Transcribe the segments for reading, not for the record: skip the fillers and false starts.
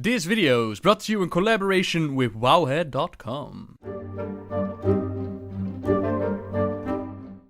This video is brought to you in collaboration with WoWhead.com.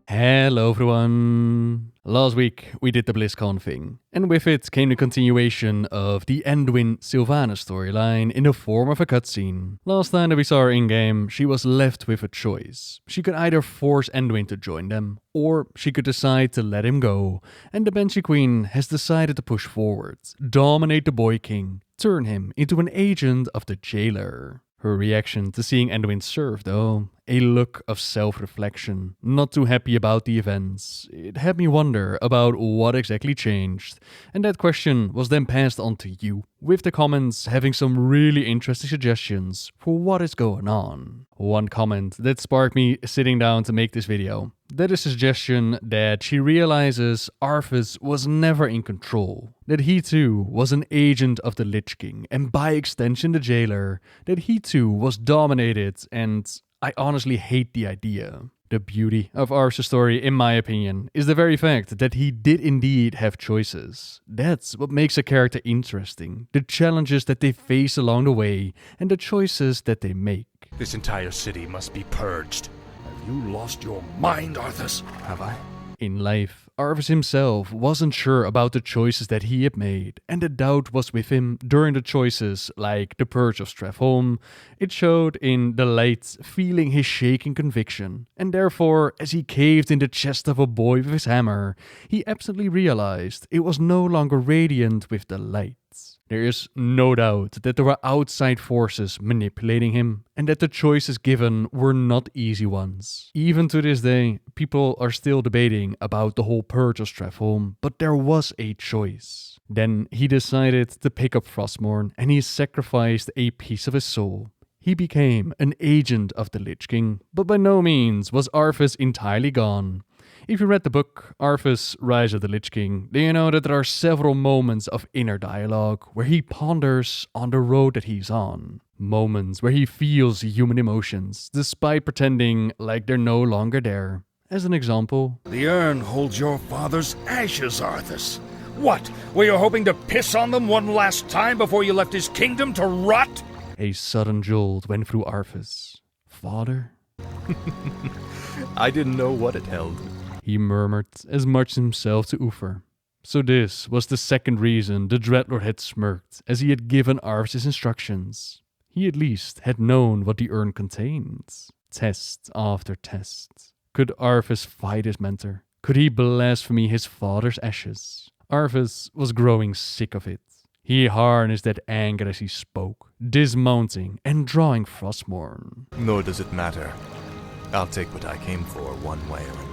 Hello everyone! Last week we did the BlizzCon thing, and with it came the continuation of the Anduin Sylvanas storyline in the form of a cutscene. Last time that we saw her in-game, she was left with a choice. She could either force Anduin to join them, or she could decide to let him go, and the Banshee Queen has decided to push forward, dominate the Boy King, turn him into an agent of the Jailer. Her reaction to seeing Anduin serve, though, a look of self-reflection, not too happy about the events. It had me wonder about what exactly changed, and that question was then passed on to you, with the comments having some really interesting suggestions for what is going on. One comment that sparked me sitting down to make this video, that is a suggestion that she realizes Arthas was never in control, that he too was an agent of the Lich King, and by extension the Jailer, that he too was dominated, and I honestly hate the idea. The beauty of Arthas' story, in my opinion, is the very fact that he did indeed have choices. That's what makes a character interesting, the challenges that they face along the way, and the choices that they make. This entire city must be purged. Have you lost your mind, Arthas? Have I? In life, Arthas himself wasn't sure about the choices that he had made, and the doubt was with him during the choices like the Purge of Stratholme. It showed in the light feeling his shaking conviction, and therefore, as he caved in the chest of a boy with his hammer, he absolutely realized it was no longer radiant with the light. There is no doubt that there were outside forces manipulating him, and that the choices given were not easy ones. Even to this day, people are still debating about the whole Purge of Stratholme, but there was a choice. Then he decided to pick up Frostmourne, and he sacrificed a piece of his soul. He became an agent of the Lich King, but by no means was Arthas entirely gone. If you read the book Arthas, Rise of the Lich King, then you know that there are several moments of inner dialogue where he ponders on the road that he's on. Moments where he feels human emotions, despite pretending like they're no longer there. As an example, The urn holds your father's ashes, Arthas. What? Were you hoping to piss on them one last time before you left his kingdom to rot? A sudden jolt went through Arthas. Father? I didn't know what it held. He murmured as much himself to Uther. So this was the second reason the Dreadlord had smirked as he had given Arthas his instructions. He at least had known what the urn contained. Test after test. Could Arthas fight his mentor? Could he blaspheme his father's ashes? Arthas was growing sick of it. He harnessed that anger as he spoke, dismounting and drawing Frostmourne. Nor does it matter. I'll take what I came for one way or another.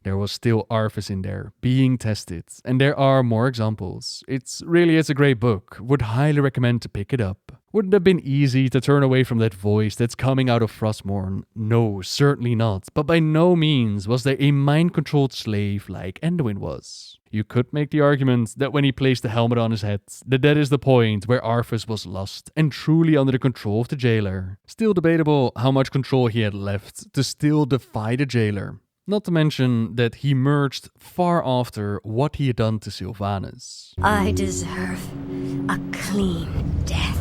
There was still Arthas in there, being tested, and there are more examples. It's a great book. Would highly recommend to pick it up. Wouldn't have been easy to turn away from that voice that's coming out of Frostmourne. No, certainly not. But by no means was there a mind-controlled slave like Anduin was. You could make the argument that when he placed the helmet on his head, that is the point where Arthas was lost and truly under the control of the Jailer. Still debatable how much control he had left to still defy the Jailer. Not to mention that he merged far after what he had done to Sylvanas. I deserve a clean death.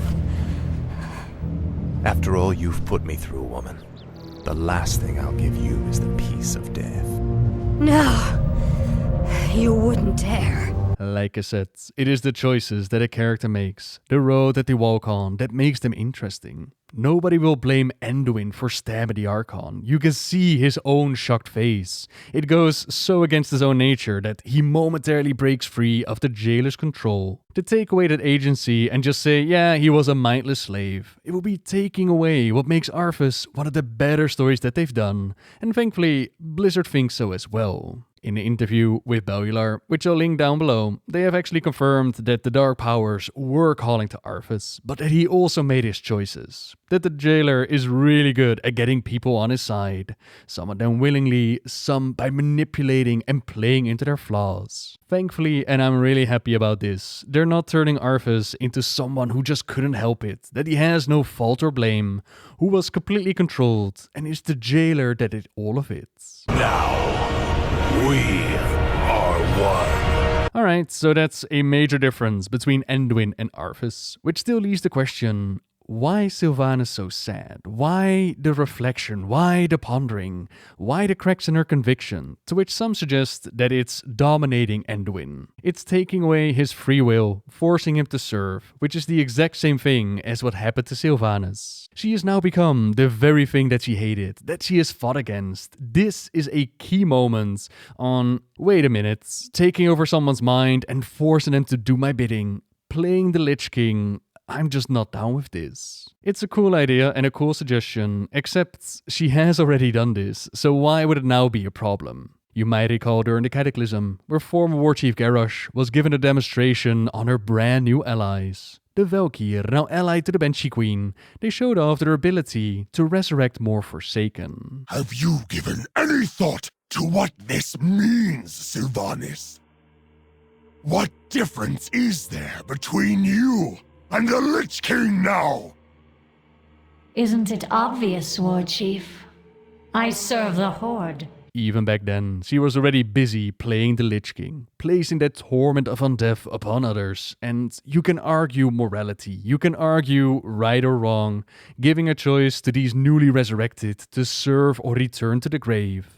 After all you've put me through, woman, the last thing I'll give you is the peace of death. No, you wouldn't dare. Like I said, it is the choices that a character makes, the road that they walk on, that makes them interesting. Nobody will blame Anduin for stabbing the Archon. You can see his own shocked face. It goes so against his own nature that he momentarily breaks free of the Jailer's control. To take away that agency and just say, yeah, he was a mindless slave, it will be taking away what makes Arthas one of the better stories that they've done. And thankfully, Blizzard thinks so as well. In an interview with Bellular, which I'll link down below, they have actually confirmed that the Dark Powers were calling to Arthas, but that he also made his choices. That the Jailer is really good at getting people on his side, some of them willingly, some by manipulating and playing into their flaws. Thankfully, and I'm really happy about this, they're not turning Arthas into someone who just couldn't help it, that he has no fault or blame, who was completely controlled, and it's the Jailer that did all of it. Now, we are one. Alright, so that's a major difference between Anduin and Arthas, which still leaves the question, why Sylvanas so sad? Why the reflection? Why the pondering? Why the cracks in her conviction? To which some suggest that it's dominating Anduin. It's taking away his free will, forcing him to serve, which is the exact same thing as what happened to Sylvanas. She has now become the very thing that she hated, that she has fought against. This is a key moment on, wait a minute, taking over someone's mind and forcing them to do my bidding, playing the Lich King. I'm just not down with this. It's a cool idea and a cool suggestion, except she has already done this, so why would it now be a problem? You might recall during the Cataclysm, where former War Chief Garrosh was given a demonstration on her brand new allies. The Valkyr, now allied to the Banshee Queen, they showed off their ability to resurrect more Forsaken. Have you given any thought to what this means, Sylvanas? What difference is there between you and the Lich King now? Isn't it obvious, War Chief? I serve the Horde. Even back then, she was already busy playing the Lich King, placing that torment of undeath upon others, and you can argue morality, you can argue right or wrong, giving a choice to these newly resurrected to serve or return to the grave.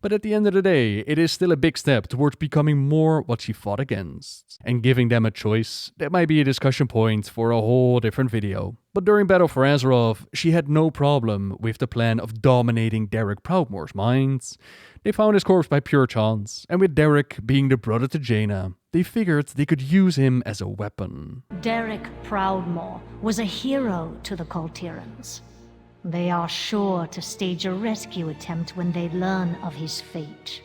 But at the end of the day, it is still a big step towards becoming more what she fought against. And giving them a choice, that might be a discussion point for a whole different video. But during Battle for Azeroth, she had no problem with the plan of dominating Derek Proudmoore's minds. They found his corpse by pure chance, and with Derek being the brother to Jaina, they figured they could use him as a weapon. Derek Proudmoore was a hero to the Kultirans. They are sure to stage a rescue attempt when they learn of his fate.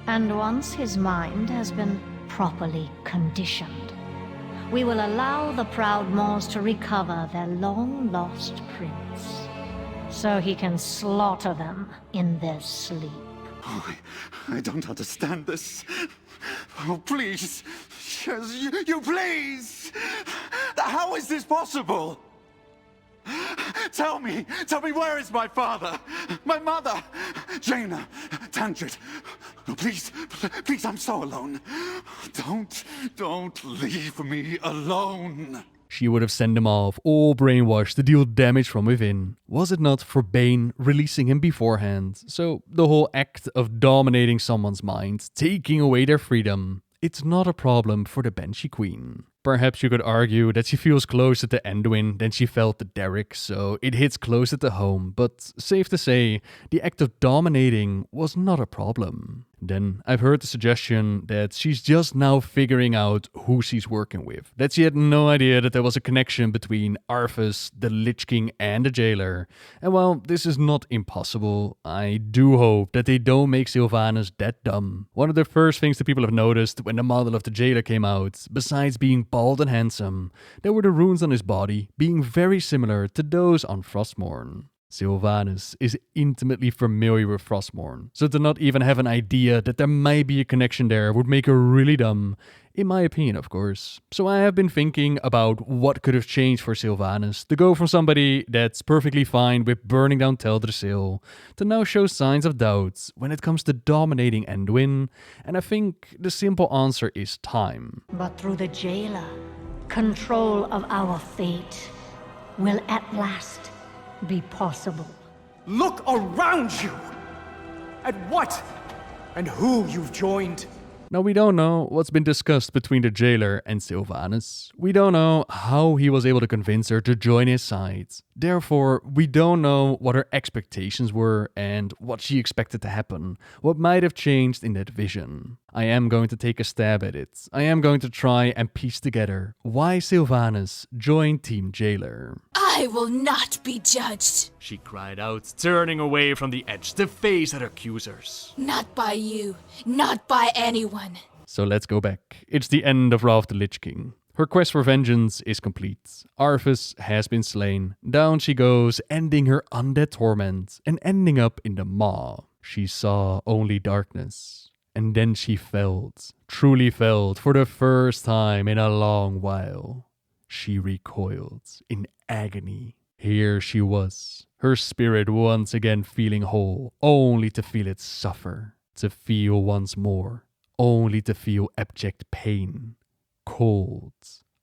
And once his mind has been properly conditioned, we will allow the Proudmoores to recover their long-lost prince, so he can slaughter them in their sleep. Oh, I don't understand this. Oh, please. Yes, you please. How is this possible? Tell me, where is my father? My mother? Jaina? Tangent? Oh, please, I'm so alone. Don't leave me alone. She would have sent him off, all brainwashed to deal damage from within. Was it not for Bane releasing him beforehand? So the whole act of dominating someone's mind, taking away their freedom, it's not a problem for the Banshee Queen. Perhaps you could argue that she feels closer to Anduin than she felt to Derek, so it hits closer to home, but safe to say, the act of dominating was not a problem. Then I've heard the suggestion that she's just now figuring out who she's working with, that she had no idea that there was a connection between Arthas, the Lich King and the Jailer. And while this is not impossible, I do hope that they don't make Sylvanas that dumb. One of the first things that people have noticed when the model of the Jailer came out, besides being bald and handsome, there were the runes on his body being very similar to those on Frostmourne. Sylvanas is intimately familiar with Frostmourne, so to not even have an idea that there might be a connection there would make her really dumb, in my opinion of course. So I have been thinking about what could have changed for Sylvanas to go from somebody that's perfectly fine with burning down Teldrassil to now show signs of doubt when it comes to dominating Anduin, and I think the simple answer is time. But through the Jailer, control of our fate will at last be possible. Look around you! At what and who you've joined. Now, we don't know what's been discussed between the Jailer and Sylvanas. We don't know how he was able to convince her to join his side. Therefore, we don't know what her expectations were and what she expected to happen, what might have changed in that vision. I am going to take a stab at it. I am going to try and piece together why Sylvanas joined Team Jailer. I will not be judged. She cried out, turning away from the edge to face her accusers. Not by you, not by anyone. So let's go back. It's the end of Wrath of the Lich King. Her quest for vengeance is complete. Arthas has been slain. Down she goes, ending her undead torment and ending up in the maw. She saw only darkness. And then she felt, truly felt, for the first time in a long while. She recoiled in agony. Here she was, her spirit once again feeling whole, only to feel it suffer, to feel once more, only to feel abject pain, cold,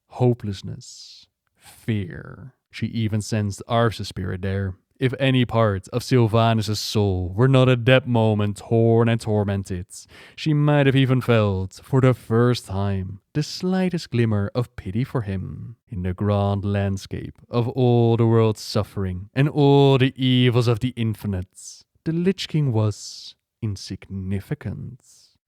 hopelessness, fear. She even sensed Arthas' spirit there. If any part of Sylvanas' soul were not at that moment torn and tormented, she might have even felt, for the first time, the slightest glimmer of pity for him. In the grand landscape of all the world's suffering and all the evils of the infinite, the Lich King was insignificant.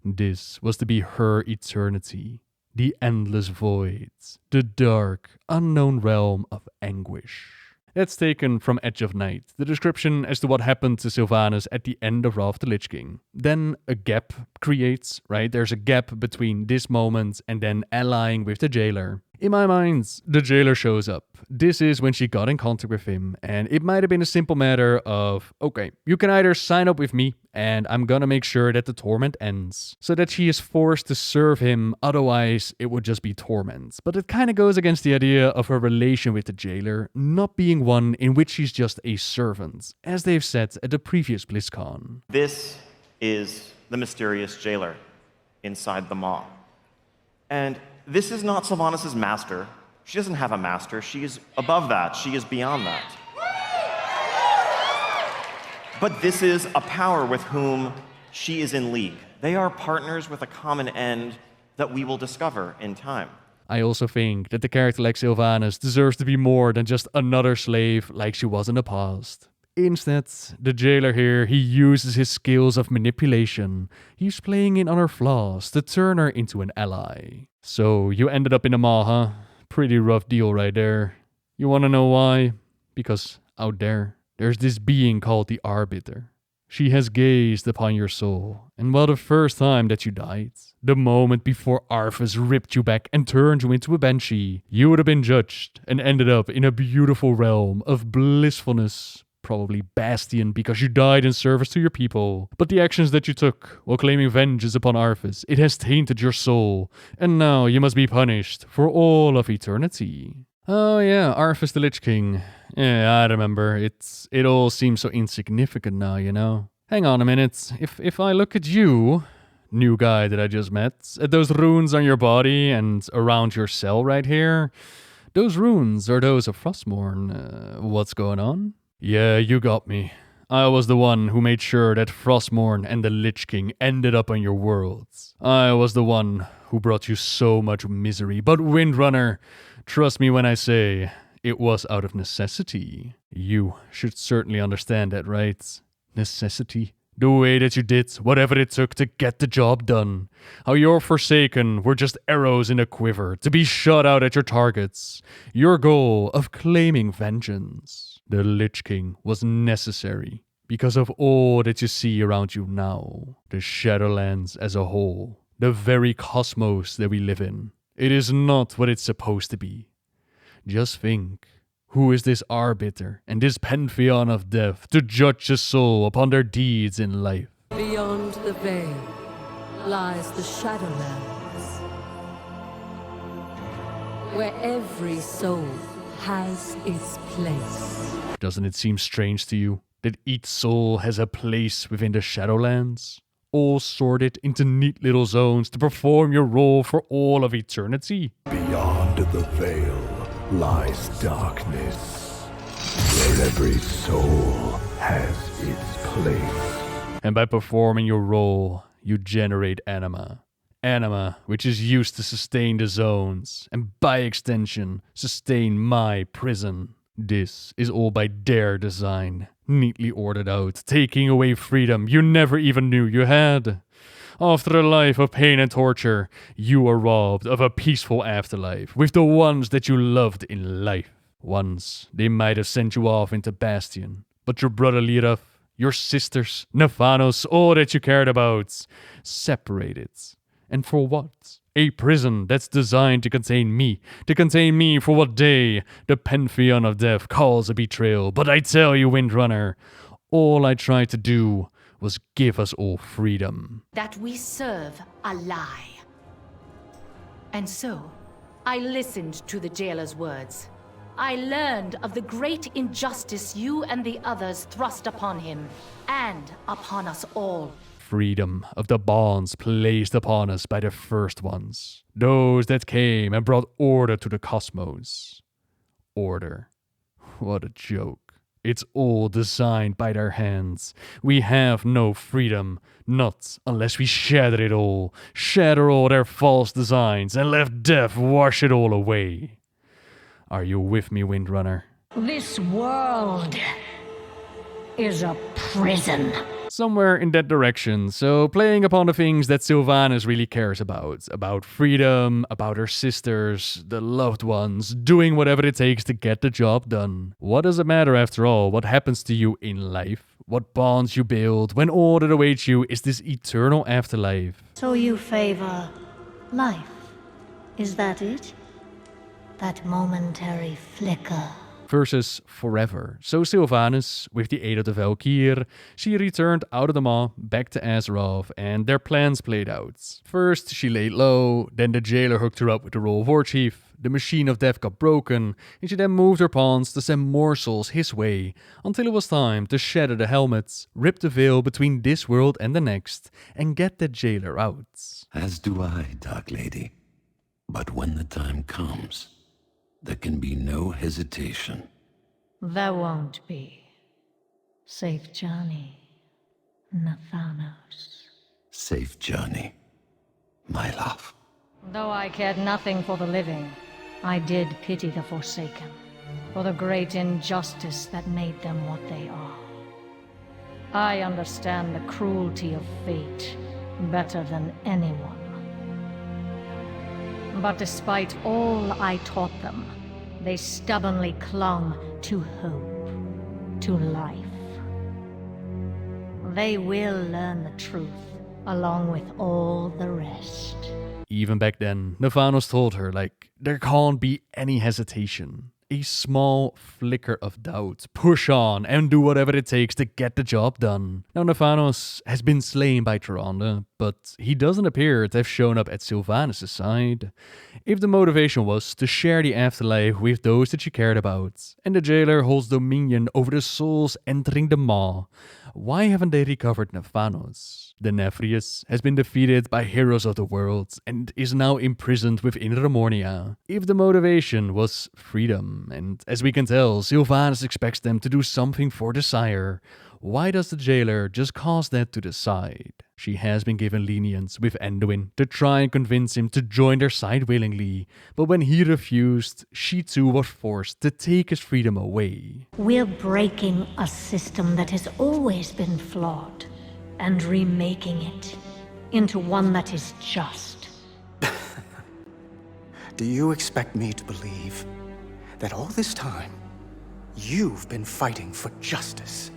This was to be her eternity, the endless void, the dark, unknown realm of anguish. That's taken from Edge of Night, the description as to what happened to Sylvanas at the end of Wrath of the Lich King. Then a gap creates, right? There's a gap between this moment and then allying with the jailer. In my mind, the jailer shows up. This is when she got in contact with him, and it might have been a simple matter of, okay, you can either sign up with me, and I'm gonna make sure that the torment ends, so that she is forced to serve him, otherwise it would just be torment. But it kinda goes against the idea of her relation with the jailer not being one in which she's just a servant, as they've said at the previous BlizzCon. This is the mysterious jailer inside the maw. And this is not Sylvanas' master. She doesn't have a master. She is above that. She is beyond that. But this is a power with whom she is in league. They are partners with a common end that we will discover in time. I also think that the character like Sylvanas deserves to be more than just another slave like she was in the past. Instead, the jailer here, he uses his skills of manipulation. He's playing in on her flaws to turn her into an ally. So, you ended up in a maw, huh? Pretty rough deal right there. You wanna know why? Because out there's this being called the Arbiter. She has gazed upon your soul, and while the first time that you died, the moment before Arthas ripped you back and turned you into a banshee, you would have been judged and ended up in a beautiful realm of blissfulness, probably Bastion because you died in service to your people. But the actions that you took while claiming vengeance upon Arthas, it has tainted your soul, and now you must be punished for all of eternity. Oh yeah, Arthas the Lich King. Yeah, I remember. It all seems so insignificant now, you know? Hang on a minute. If I look at you, new guy that I just met, at those runes on your body and around your cell right here, those runes are those of Frostmourne. What's going on? Yeah, you got me. I was the one who made sure that Frostmourne and the Lich King ended up on your worlds. I was the one who brought you so much misery. But Windrunner, trust me when I say, it was out of necessity. You should certainly understand that, right? Necessity. The way that you did whatever it took to get the job done. How your Forsaken were just arrows in a quiver to be shot out at your targets. Your goal of claiming vengeance. The Lich King was necessary because of all that you see around you now. The Shadowlands as a whole. The very cosmos that we live in. It is not what it's supposed to be. Just think, who is this Arbiter and this Pantheon of Death to judge a soul upon their deeds in life? Beyond the veil lies the Shadowlands, where every soul has its place. Doesn't it seem strange to you that each soul has a place within the Shadowlands? All sorted into neat little zones to perform your role for all of eternity? Beyond the veil lies darkness, where every soul has its place. And by performing your role, you generate anima. Anima, which is used to sustain the zones, and by extension, sustain my prison. This is all by their design, neatly ordered out, taking away freedom you never even knew you had. After a life of pain and torture, you are robbed of a peaceful afterlife with the ones that you loved in life. Once, they might have sent you off into Bastion, but your brother Liraf, your sisters, Nephanos, all that you cared about, separated. And for what? A prison that's designed to contain me for what they, the Pantheon of Death, calls a betrayal. But I tell you, Windrunner, all I tried to do was give us all freedom. That we serve a lie. And so, I listened to the jailer's words. I learned of the great injustice you and the others thrust upon him, and upon us all. freedom of the bonds placed upon us by the first ones, those that came and brought order to the cosmos. Order. What a joke. It's all designed by their hands. We have no freedom, not unless we shatter it all, shatter all their false designs, and let death wash it all away. Are you with me, Windrunner? This world is a prison. Somewhere in that direction, so playing upon the things that Sylvanas really cares about freedom, about her sisters, the loved ones, doing whatever it takes to get the job done. What does it matter after all? What happens to you in life? What bonds you build when all that awaits you is this eternal afterlife? So you favor life, is that it? That momentary flicker. Versus forever. So Sylvanas, with the aid of the Valkyr, she returned out of the Maw back to Azeroth, and their plans played out. First, she laid low, then the jailer hooked her up with the role of War Chief, the machine of death got broken, and she then moved her pawns to send morsels his way, until it was time to shatter the helmets, rip the veil between this world and the next, and get the jailer out. As do I, Dark Lady. But when the time comes, there can be no hesitation. There won't be. Safe journey, Nathanos. Safe journey, my love. Though I cared nothing for the living, I did pity the Forsaken, for the great injustice that made them what they are. I understand the cruelty of fate better than anyone. But despite all I taught them, they stubbornly clung to hope, to life. They will learn the truth, along with all the rest. Even back then, Nathanos told her, there can't be any hesitation. A small flicker of doubt. Push on and do whatever it takes to get the job done. Now, Nathanos has been slain by Tyrande, but he doesn't appear to have shown up at Sylvanas' side. If the motivation was to share the afterlife with those that she cared about, and the jailer holds dominion over the souls entering the Maw, why haven't they recovered Nathanos? The Nefrius has been defeated by heroes of the world and is now imprisoned within Remornia. If the motivation was freedom, and as we can tell, Sylvanas expects them to do something for the Sire, why does the jailer just cast that to the side? She has been given lenience with Anduin to try and convince him to join their side willingly, but when he refused, she too was forced to take his freedom away. We're breaking a system that has always been flawed, and remaking it into one that is just. Do you expect me to believe that all this time, you've been fighting for justice?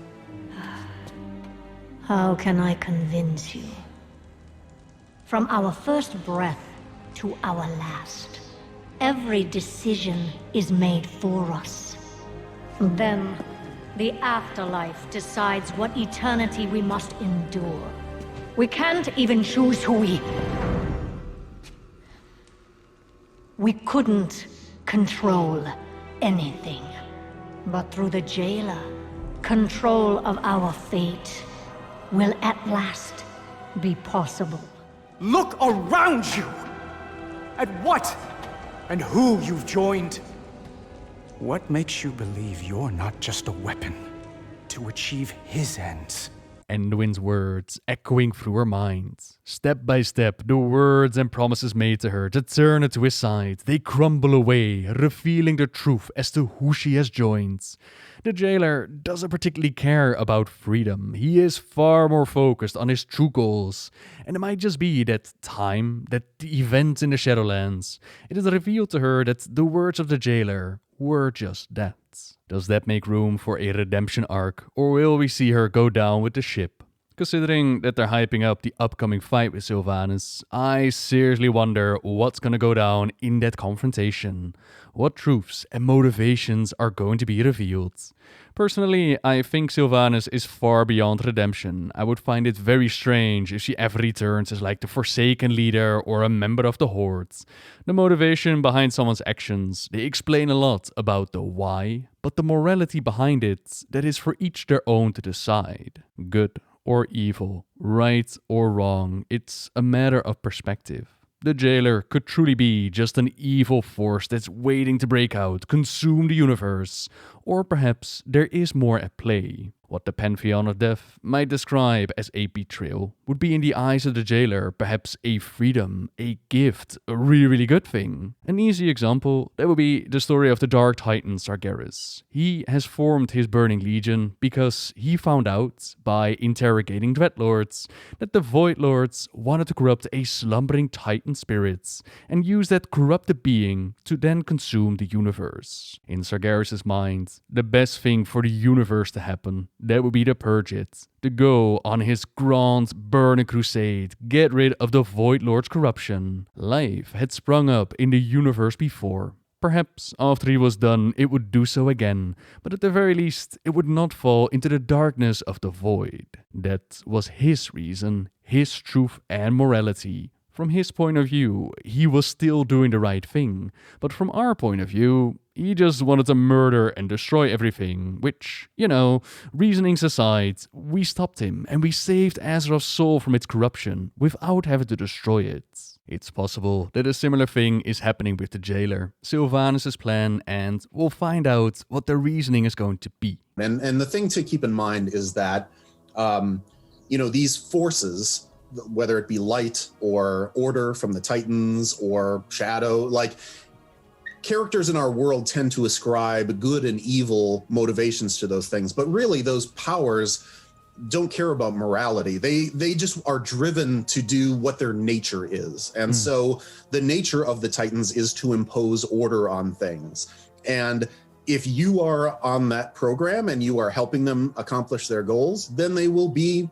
How can I convince you? From our first breath to our last, every decision is made for us. Then, the afterlife decides what eternity we must endure. We can't even choose who we couldn't control anything. But through the jailer, control of our fate will at last be possible. Look around you! At what and who you've joined. What makes you believe you're not just a weapon to achieve his ends? Anduin's words echoing through her mind. Step by step, the words and promises made to her to turn her to his side, they crumble away, revealing the truth as to who she has joined. The jailer doesn't particularly care about freedom. He is far more focused on his true goals. And it might just be that time, that the events in the Shadowlands, it is revealed to her that the words of the jailer were just that. Does that make room for a redemption arc, or will we see her go down with the ship? Considering that they're hyping up the upcoming fight with Sylvanas, I seriously wonder what's gonna go down in that confrontation. What truths and motivations are going to be revealed? Personally, I think Sylvanas is far beyond redemption. I would find it very strange if she ever returns as the Forsaken leader or a member of the Horde. The motivation behind someone's actions, they explain a lot about the why, but the morality behind it, that is for each their own to decide. Good or evil, right or wrong. It's a matter of perspective. The jailer could truly be just an evil force that's waiting to break out, consume the universe, or perhaps there is more at play. What the Pantheon of Death might describe as a betrayal would be in the eyes of the jailer perhaps a freedom, a gift, a really good thing. An easy example, that would be the story of the Dark Titan Sargeras. He has formed his Burning Legion because he found out, by interrogating Dreadlords, that the Void Lords wanted to corrupt a slumbering Titan spirit and use that corrupted being to then consume the universe. In Sargeras' mind, the best thing for the universe to happen, that would be to purge it, to go on his grand burning crusade, get rid of the Void Lord's corruption. Life had sprung up in the universe before. Perhaps after he was done, it would do so again, but at the very least, it would not fall into the darkness of the void. That was his reason, his truth and morality. From his point of view, he was still doing the right thing, but from our point of view, he just wanted to murder and destroy everything, which, reasonings aside, we stopped him and we saved Azeroth's soul from its corruption without having to destroy it. It's possible that a similar thing is happening with the jailer, Sylvanas' plan, and we'll find out what the reasoning is going to be. And the thing to keep in mind is that, these forces, whether it be light or order from the Titans or shadow, characters in our world tend to ascribe good and evil motivations to those things. But really, those powers don't care about morality. They just are driven to do what their nature is. And so the nature of the Titans is to impose order on things. And if you are on that program and you are helping them accomplish their goals, then they will be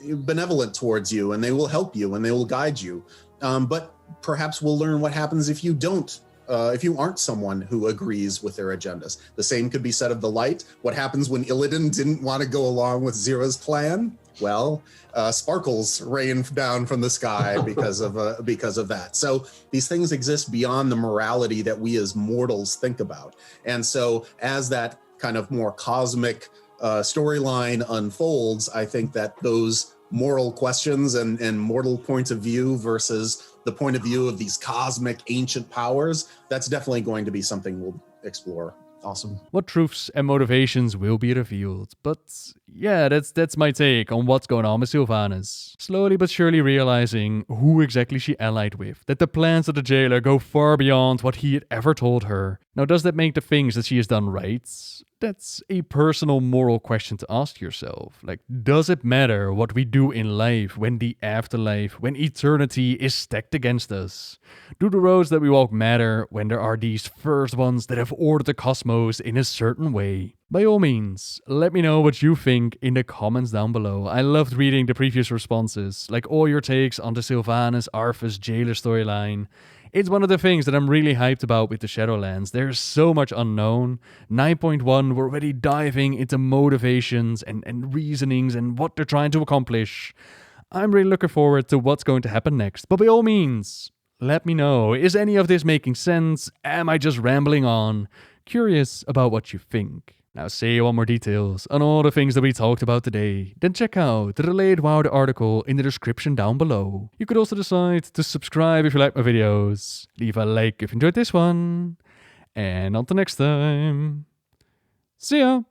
benevolent towards you and they will help you and they will guide you. But perhaps we'll learn what happens if you don't, if you aren't someone who agrees with their agendas. The same could be said of the light. What happens when Illidan didn't want to go along with Zira's plan? Well, sparkles rain down from the sky because of that. So these things exist beyond the morality that we as mortals think about. And so as that kind of more cosmic storyline unfolds, I think that those moral questions and mortal points of view versus the point of view of these cosmic ancient powers, that's definitely going to be something we'll explore. Awesome. What truths and motivations will be revealed, but yeah, that's my take on what's going on with Sylvanas. Slowly but surely realizing who exactly she allied with, that the plans of the jailer go far beyond what he had ever told her. Now, does that make the things that she has done right? That's a personal moral question to ask yourself. Does it matter what we do in life when the afterlife, when eternity is stacked against us? Do the roads that we walk matter when there are these first ones that have ordered the cosmos in a certain way? By all means, let me know what you think in the comments down below. I loved reading the previous responses, all your takes on the Sylvanas Arthas jailer storyline. It's one of the things that I'm really hyped about with the Shadowlands. There's so much unknown. 9.1, we're already diving into motivations and reasonings and what they're trying to accomplish. I'm really looking forward to what's going to happen next. But by all means, let me know. Is any of this making sense? Am I just rambling on? Curious about what you think. Now, say you want more details on all the things that we talked about today, then check out the related WoWhead article in the description down below. You could also decide to subscribe if you like my videos, leave a like if you enjoyed this one, and until next time, see ya!